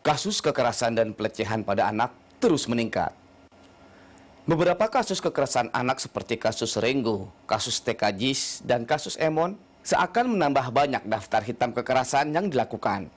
Kasus kekerasan dan pelecehan pada anak terus meningkat. Beberapa kasus kekerasan anak seperti kasus Renggo, kasus TK JIS, dan kasus Emon seakan menambah banyak daftar hitam kekerasan yang dilakukan.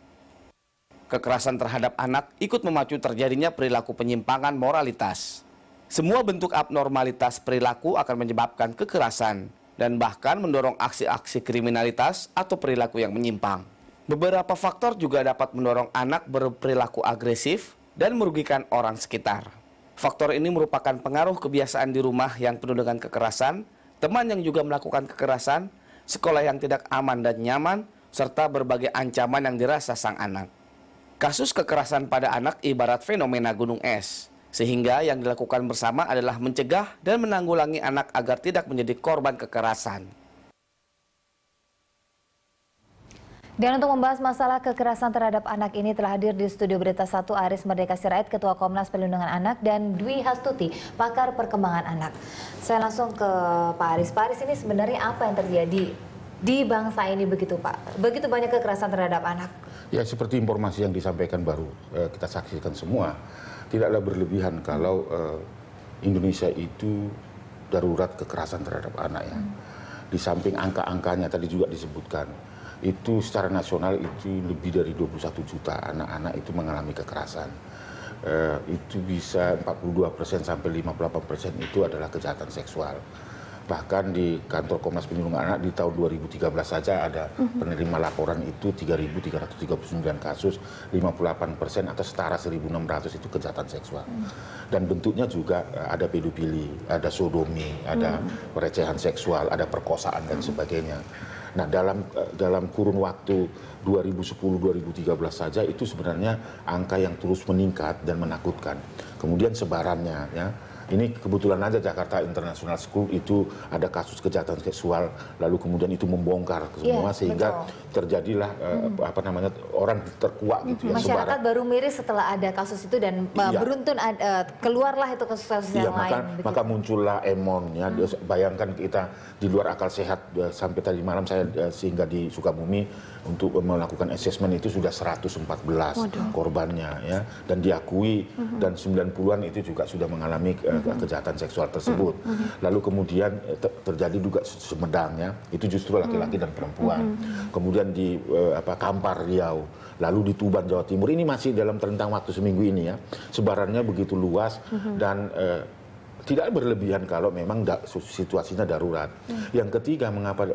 Kekerasan terhadap anak ikut memacu terjadinya perilaku penyimpangan moralitas. Semua bentuk abnormalitas perilaku akan menyebabkan kekerasan dan bahkan mendorong aksi-aksi kriminalitas atau perilaku yang menyimpang. Beberapa faktor juga dapat mendorong anak berperilaku agresif dan merugikan orang sekitar. Faktor ini merupakan pengaruh kebiasaan di rumah yang penuh dengan kekerasan, teman yang juga melakukan kekerasan, sekolah yang tidak aman dan nyaman, serta berbagai ancaman yang dirasa sang anak. Kasus kekerasan pada anak ibarat fenomena gunung es, sehingga yang dilakukan bersama adalah mencegah dan menanggulangi anak agar tidak menjadi korban kekerasan. Dan untuk membahas masalah kekerasan terhadap anak ini telah hadir di studio Berita 1 Aris Merdeka Sirait, Ketua Komnas Perlindungan Anak, dan Dwi Hastuti, pakar perkembangan anak. Saya langsung ke Pak Aris. Pak Aris, ini sebenarnya apa yang terjadi di bangsa ini begitu Pak? Begitu banyak kekerasan terhadap anak. Ya, seperti informasi yang disampaikan baru kita saksikan semua, tidaklah berlebihan kalau Indonesia itu darurat kekerasan terhadap anak ya. Di samping angka-angkanya tadi juga disebutkan, itu secara nasional itu lebih dari 21 juta anak-anak itu mengalami kekerasan. Itu bisa 42% sampai 58% itu adalah kejahatan seksual. Bahkan di kantor Komnas Perlindungan Anak di tahun 2013 saja ada penerima laporan itu 3.339 kasus, 58% atau setara 1.600 itu kejahatan seksual. Dan bentuknya juga ada pedofili, ada sodomi, ada pelecehan seksual, ada perkosaan dan sebagainya. Nah, dalam kurun waktu 2010-2013 saja itu sebenarnya angka yang terus meningkat dan menakutkan. Kemudian sebarannya ya. Ini kebetulan aja Jakarta International School itu ada kasus kejahatan seksual, lalu kemudian itu membongkar semua sehingga terjadilah orang terkuak gitu ya. Masyarakat baru miris setelah ada kasus itu dan beruntun keluarlah itu kasus-kasus yang lain. Maka muncullah Emon ya. Bayangkan kita di luar akal sehat sampai tadi malam saya singgah di Sukabumi untuk melakukan assessment itu sudah 114 korbannya ya, dan diakui dan 90-an itu juga sudah mengalami kejahatan seksual tersebut. Lalu kemudian terjadi juga Sumedang ya, itu justru laki-laki dan perempuan. Kemudian di Kampar Riau, lalu di Tuban Jawa Timur, ini masih dalam rentang waktu seminggu ini ya. Sebarannya begitu luas dan tidak berlebihan kalau memang situasinya darurat. Yang ketiga, mengapa